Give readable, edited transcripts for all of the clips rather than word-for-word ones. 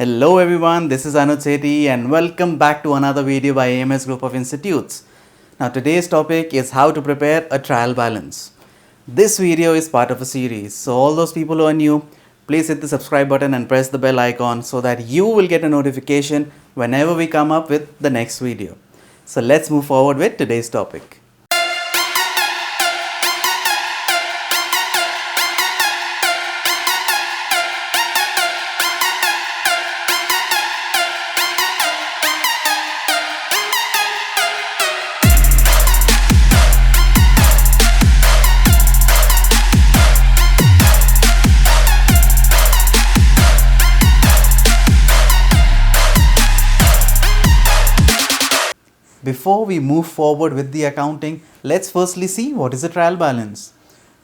Hello everyone, this is Anuj Sethi and welcome back to another video by AMS Group of Institutes. Now today's topic is how to prepare a trial balance. This video is part of a series, so all those people who are new, please hit the subscribe button and press the bell icon so that you will get a notification whenever we come up with the next video. So let's move forward with today's topic. Before we move forward with the accounting, let's firstly see what is a trial balance.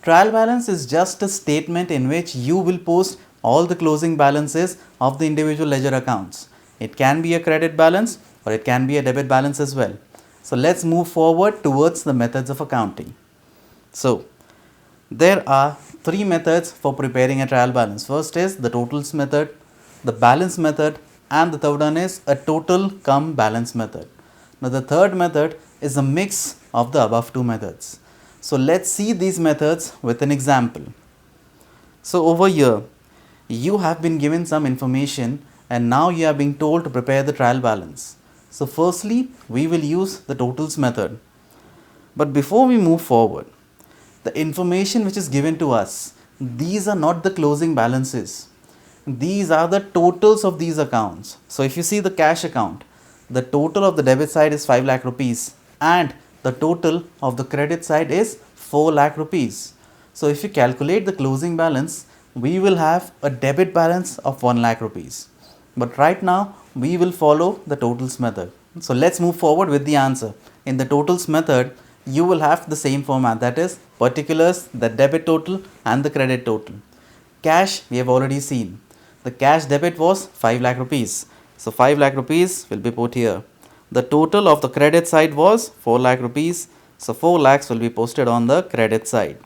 Trial balance is just a statement in which you will post all the closing balances of the individual ledger accounts. It can be a credit balance or it can be a debit balance as well. So let's move forward towards the methods of accounting. So there are three methods for preparing a trial balance. First is the totals method, the balance method, and the third one is a total cum balance method. Now the third method is a mix of the above two methods. So let's see these methods with an example. So over here you have been given some information and now you are being told to prepare the trial balance. So firstly we will use the totals method. But before we move forward, the information which is given to us, these are not the closing balances. These are the totals of these accounts. So if you see the cash account, the total of the debit side is 5 lakh rupees and the total of the credit side is 4 lakh rupees. So if you calculate the closing balance, we will have a debit balance of 1 lakh rupees. But right now we will follow the totals method. So let's move forward with the answer. In the totals method, you will have the same format, that is particulars, the debit total and the credit total. Cash we have already seen. The cash debit was 5 lakh rupees. So 5 lakh rupees will be put here. The total of the credit side was 4 lakh rupees. So 4 lakhs will be posted on the credit side.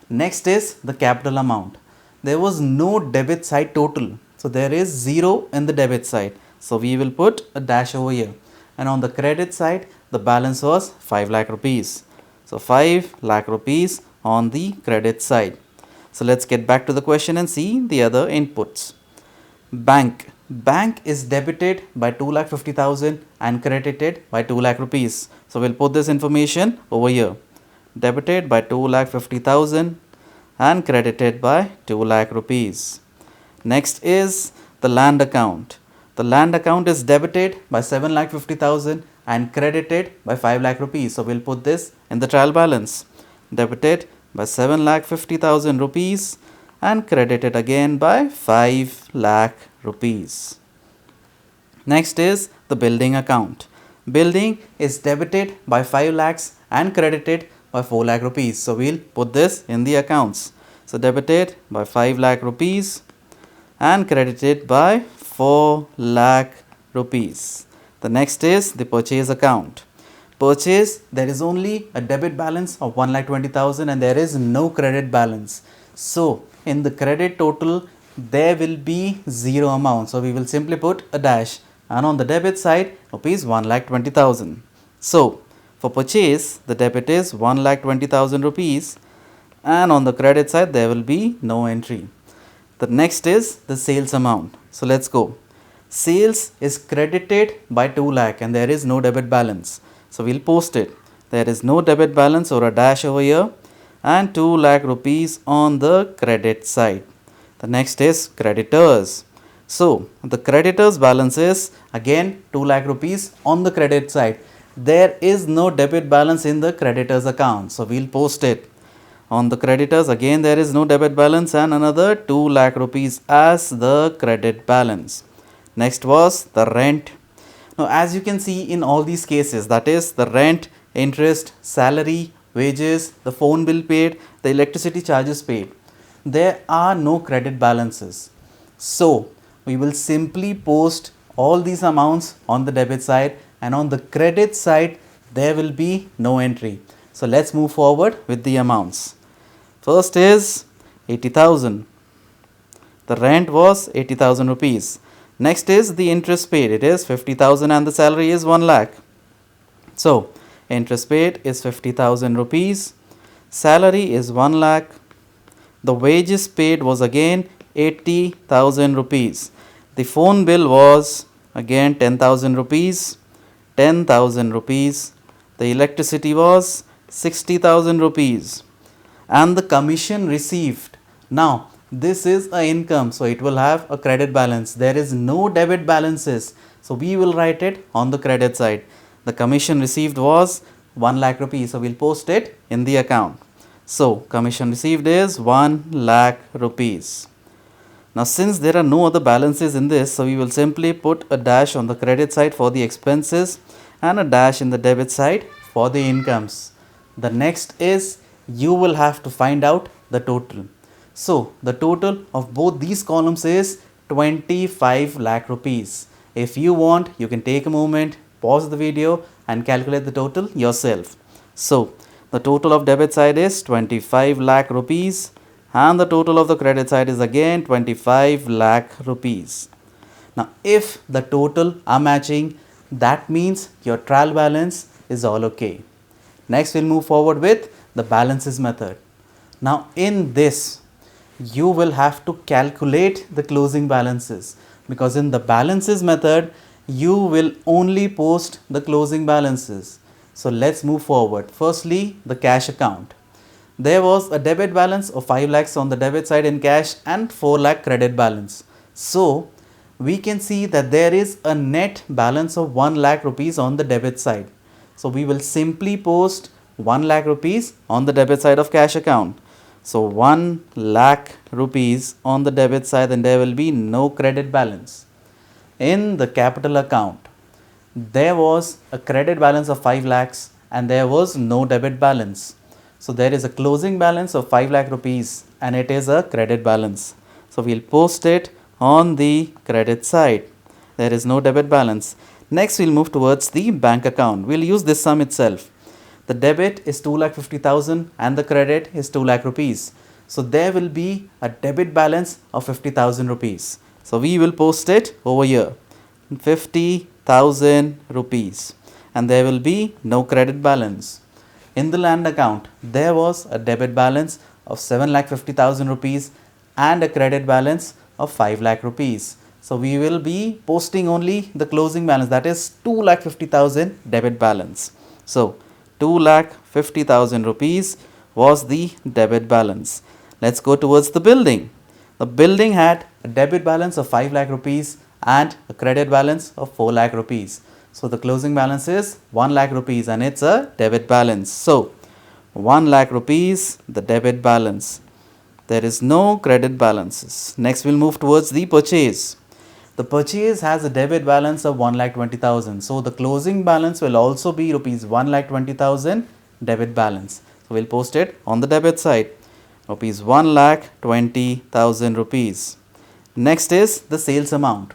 Next is the capital amount. There was no debit side total. So there is 0 in the debit side. So we will put a dash over here. And on the credit side, the balance was 5 lakh rupees. So 5 lakh rupees on the credit side. So let's get back to the question and see the other inputs. Bank is debited by 2,50,000 and credited by 2 lakh rupees. So we'll put this information over here. Debited by 2,50,000 and credited by 2 lakh rupees. Next is the land account. The land account is debited by 7,50,000 and credited by 5 lakh rupees. So we'll put this in the trial balance. Debited by 7,50,000 rupees and credited again by 5 lakh rupees. Next is the building account. Building is debited by 5 lakhs and credited by 4 lakh rupees. So we'll put this in the accounts. So debited by 5 lakh rupees and credited by 4 lakh rupees. The next is the purchase account. Purchase, there is only a debit balance of 1,20,000 and there is no credit balance. So in the credit total, there will be 0 amount. So we will simply put a dash. And on the debit side, rupees 1,20,000. So for purchase, the debit is 1,20,000 rupees. And on the credit side, there will be no entry. The next is the sales amount. So let's go. Sales is credited by 2 lakh and there is no debit balance. So we'll post it. There is no debit balance or a dash over here and 2 lakh rupees on the credit side. The next is creditors. So the creditors balance is again 2 lakh rupees on the credit side. There is no debit balance in the creditors account. So we'll post it. On the creditors again there is no debit balance and another 2 lakh rupees as the credit balance. Next was the rent. Now as you can see in all these cases, that is the rent, interest, salary, wages, the phone bill paid, the electricity charges paid, there are no credit balances. So we will simply post all these amounts on the debit side and on the credit side there will be no entry. So let's move forward with the amounts. First is 80,000. The rent was 80,000 rupees. Next is the interest paid. It is 50,000 and the salary is 1 lakh. So interest paid is 50,000 rupees. Salary is 1 lakh. The wages paid was again 80,000 rupees. The phone bill was again 10,000 rupees. 10,000 rupees. The electricity was 60,000 rupees. And the commission received. Now, this is a income, so it will have a credit balance. There is no debit balances, so we will write it on the credit side. The commission received was 1 lakh rupees, so we'll post it in the account. So, commission received is 1 lakh rupees. Now, since there are no other balances in this, so we will simply put a dash on the credit side for the expenses and a dash in the debit side for the incomes. The next is you will have to find out the total. So, the total of both these columns is 25 lakh rupees. If you want, you can take a moment, pause the video and calculate the total yourself. So, the total of debit side is 25 lakh rupees and the total of the credit side is again 25 lakh rupees. Now, if the total are matching, that means your trial balance is all okay. Next, we'll move forward with the balances method. Now, in this, you will have to calculate the closing balances, because in the balances method, you will only post the closing balances. So, let's move forward. Firstly, the cash account. There was a debit balance of 5 lakhs on the debit side in cash and 4 lakh credit balance. So, we can see that there is a net balance of 1 lakh rupees on the debit side. So, we will simply post 1 lakh rupees on the debit side of cash account. So, 1 lakh rupees on the debit side and there will be no credit balance. In the capital account, there was a credit balance of 5 lakhs and there was no debit balance. So, there is a closing balance of 5 lakh rupees and it is a credit balance. So, we will post it on the credit side. There is no debit balance. Next, we will move towards the bank account. We will use this sum itself. The debit is 2,50,000 and the credit is 2 lakh rupees. So, there will be a debit balance of 50,000 rupees. So, we will post it over here, 50,000 rupees, and there will be no credit balance. In the land account, there was a debit balance of 7,50,000 rupees and a credit balance of 5 lakh rupees. So, we will be posting only the closing balance, that is 2,50,000 debit balance. So, 2,50,000 rupees was the debit balance. Let's go towards the building. The building had a debit balance of 5 lakh rupees and a credit balance of 4 lakh rupees. So, the closing balance is 1 lakh rupees and it's a debit balance. So, 1 lakh rupees, the debit balance. There is no credit balances. Next, we'll move towards the purchase. The purchase has a debit balance of 1,20,000. So, the closing balance will also be rupees 1,20,000 debit balance. So, we'll post it on the debit side. Rupees 1,20,000 rupees. Next is the sales amount.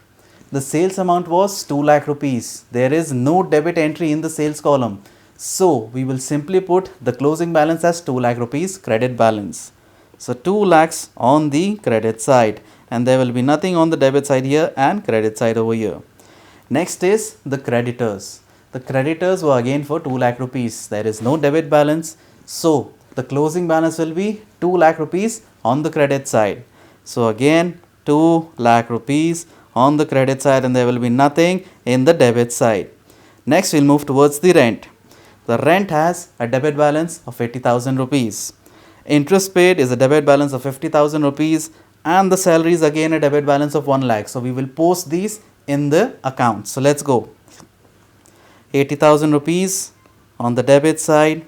The sales amount was 2 lakh rupees. There is no debit entry in the sales column. So, we will simply put the closing balance as 2 lakh rupees credit balance. So, 2 lakhs on the credit side and there will be nothing on the debit side here and credit side over here. Next is the creditors. The creditors were again for 2 lakh rupees. There is no debit balance. So, the closing balance will be 2 lakh rupees on the credit side. So, again 2 lakh rupees on the credit side and there will be nothing in the debit side. Next, we'll move towards the rent. The rent has a debit balance of 80,000 rupees. Interest paid is a debit balance of 50,000 rupees and the salary is again a debit balance of 1 lakh. So, we will post these in the account. So, let's go. 80,000 rupees on the debit side,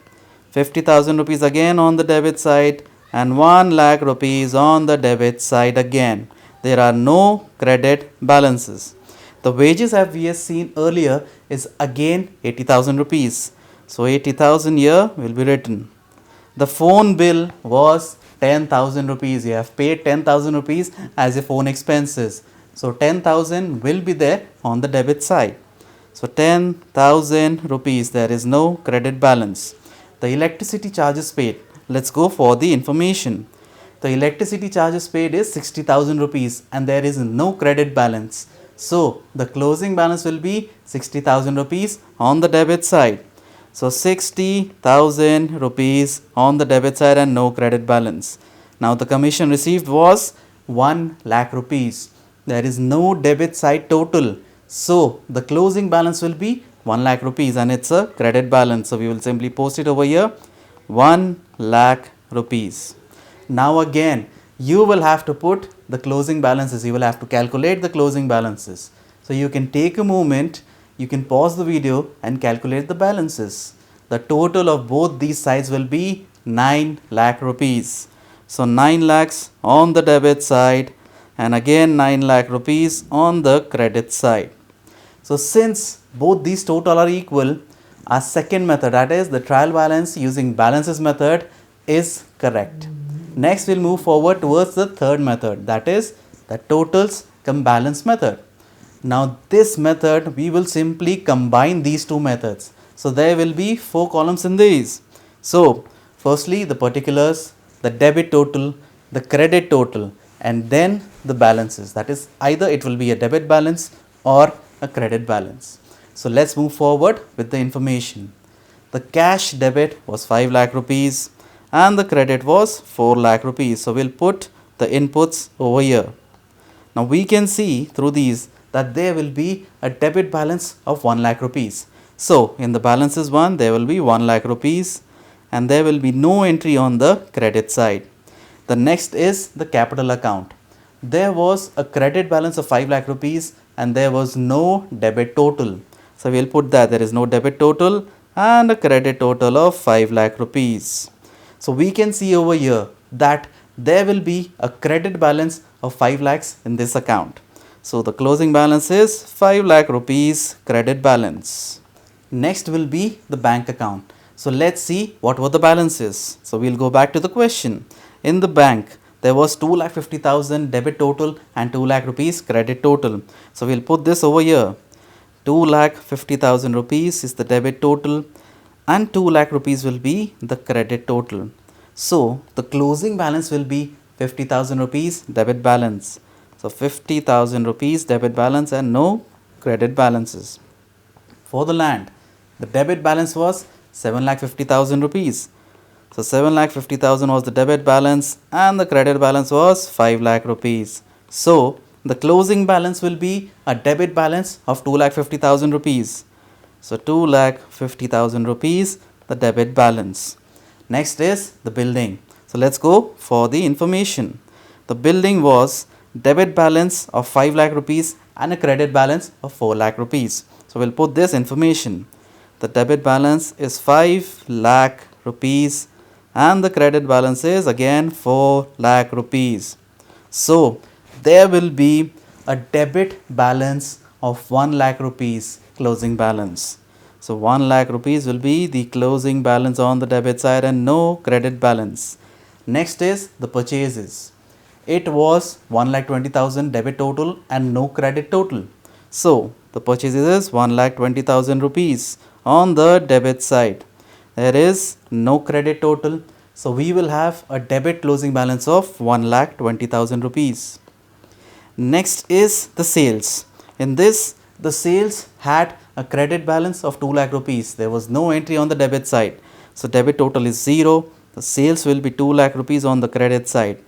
50,000 rupees again on the debit side and 1 lakh rupees on the debit side again. There are no credit balances. The wages as we have seen earlier is again 80,000 rupees. So, 80,000 here will be written. The phone bill was 10,000 rupees. You have paid 10,000 rupees as a phone expenses. So, 10,000 will be there on the debit side. So, 10,000 rupees, there is no credit balance. The electricity charges paid. Let's go for the information. The electricity charges paid is 60,000 rupees and there is no credit balance. So the closing balance will be 60,000 rupees on the debit side. So 60,000 rupees on the debit side and no credit balance. Now the commission received was 1 lakh rupees. There is no debit side total. So the closing balance will be 1 lakh rupees and it's a credit balance. So we will simply post it over here, 1 lakh rupees. Now again, you will have to put the closing balances. You will have to calculate the closing balances. So you can take a moment, you can pause the video and calculate the balances. The total of both these sides will be 9 lakh rupees. So 9 lakhs on the debit side and again 9 lakh rupees on the credit side. So since both these total are equal, our second method, that is the trial balance using balances method, is correct. Next we'll move forward towards the third method, that is the totals cum balance method. Now this method we will simply combine these two methods. So there will be 4 columns in these. So firstly the particulars, the debit total, the credit total, and then the balances. That is either it will be a debit balance or a credit balance. So let's move forward with the information. The cash debit was 5 lakh rupees and the credit was 4 lakh rupees. So we'll put the inputs over here. Now we can see through these that there will be a debit balance of 1 lakh rupees. So in the balances one, there will be 1 lakh rupees and there will be no entry on the credit side. The next is the capital account. There was a credit balance of 5 lakh rupees and there was no debit total. So we'll put that there is no debit total and a credit total of 5 lakh rupees. So we can see over here that there will be a credit balance of 5 lakhs in this account. So the closing balance is 5 lakh rupees credit balance. Next will be the bank account. So let's see what were the balances. So we'll go back to the question. In the bank, there was 2,50,000 debit total and 2 lakh rupees credit total. So we'll put this over here. 2,50,000 rupees is the debit total and 2 lakh rupees will be the credit total. So the closing balance will be 50,000 rupees debit balance. So 50,000 rupees debit balance and no credit balances. For the land, the debit balance was 7,50,000 rupees. So 7,50,000 was the debit balance and the credit balance was 5 lakh rupees. So the closing balance will be a debit balance of 2,50,000 rupees. So 2,50,000 rupees the debit balance. Next is the building. So let's go for the information. The building was debit balance of 5 lakh rupees and a credit balance of 4 lakh rupees. So we'll put this information. The debit balance is 5 lakh rupees and the credit balance is again 4 lakh rupees. So there will be a debit balance of 1 lakh rupees closing balance. So 1 lakh rupees will be the closing balance on the debit side and no credit balance. Next is the purchases. It was 1,20,000 debit total and no credit total. So the purchases is 1,20,000 rupees on the debit side. There is no credit total. So we will have a debit closing balance of 1,20,000 rupees. Next is the sales. In this, the sales had a credit balance of 2 lakh rupees. There was no entry on the debit side. So debit total is 0. The sales will be 2 lakh rupees on the credit side.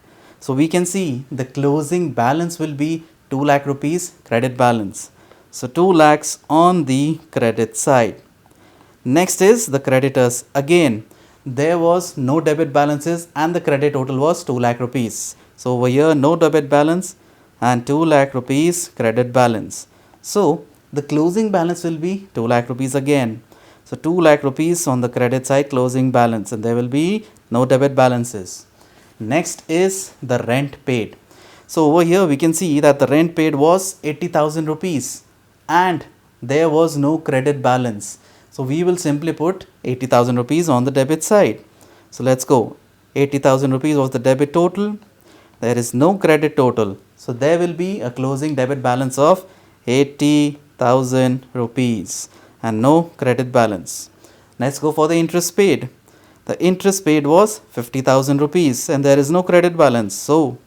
So we can see the closing balance will be 2 lakh rupees credit balance. So 2 lakhs on the credit side. Next is the creditors. Again, there was no debit balances and the credit total was 2 lakh rupees. So over here no debit balance and 2 lakh rupees credit balance. So the closing balance will be 2 lakh rupees again. So 2 lakh rupees on the credit side closing balance and there will be no debit balances. Next is the rent paid. So over here we can see that the rent paid was 80,000 rupees and there was no credit balance. So we will simply put 80,000 rupees on the debit side. So let's go. 80,000 rupees was the debit total. There is no credit total. So there will be a closing debit balance of 80,000 rupees and no credit balance. Let's go for the interest paid. The interest paid was 50,000 rupees and there is no credit balance. So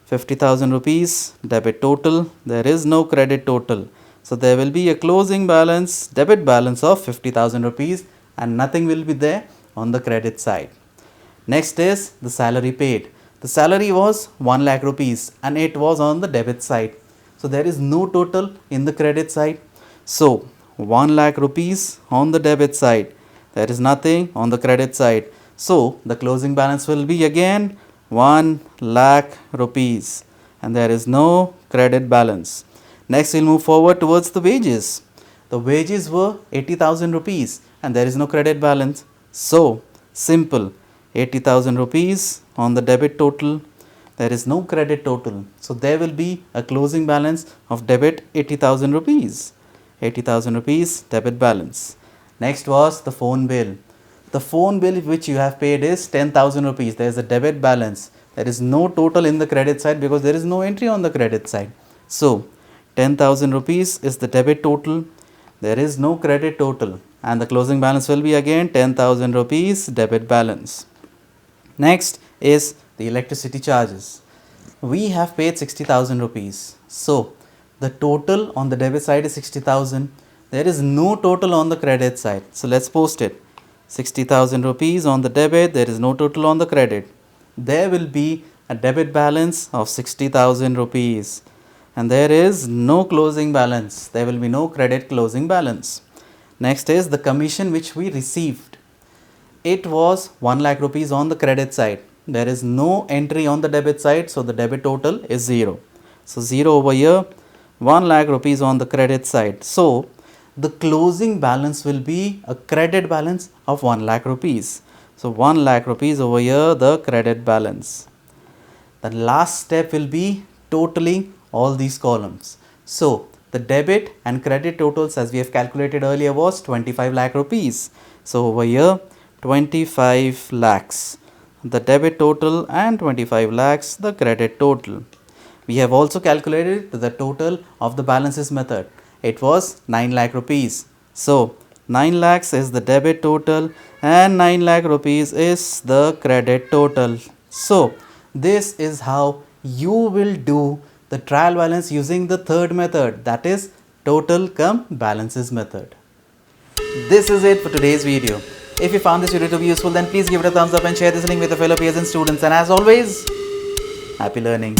50,000 rupees debit total, there is no credit total. So there will be a closing balance, debit balance of 50,000 rupees and nothing will be there on the credit side. Next is the salary paid. The salary was 1 lakh rupees and it was on the debit side. So there is no total in the credit side. So 1 lakh rupees on the debit side. There is nothing on the credit side. So the closing balance will be again 1 lakh rupees and there is no credit balance. Next we'll move forward towards the wages. The wages were 80,000 rupees and there is no credit balance. So simple, 80,000 rupees on the debit total, there is no credit total. So there will be a closing balance of debit 80,000 rupees. 80,000 rupees debit balance. Next was the phone bill. The phone bill which you have paid is 10,000 rupees. There is a debit balance. There is no total in the credit side because there is no entry on the credit side. So 10,000 rupees is the debit total. There is no credit total and the closing balance will be again 10,000 rupees debit balance. Next is the electricity charges. We have paid 60,000 rupees. So the total on the debit side is 60,000. There is no total on the credit side. So let's post it. 60,000 rupees on the debit. There is no total on the credit. There will be a debit balance of 60,000 rupees. And there is no closing balance. There will be no credit closing balance. Next is the commission which we received. It was 1 lakh rupees on the credit side. There is no entry on the debit side, so the debit total is 0. So 0 over here, 1 lakh rupees on the credit side. So the closing balance will be a credit balance of 1 lakh rupees. So 1 lakh rupees over here, the credit balance. The last step will be totaling all these columns. So the debit and credit totals as we have calculated earlier was 25 lakh rupees. So over here 25 lakhs the debit total and 25 lakhs the credit total. We have also calculated the total of the balances method. It was 9 lakh rupees. So 9 lakhs is the debit total and 9 lakh rupees is the credit total. So this is how you will do the trial balance using the third method, that is total cum balances method. This is it for today's video. If you found this video to be useful, then please give it a thumbs up and share this link with your fellow peers and students. And as always, happy learning.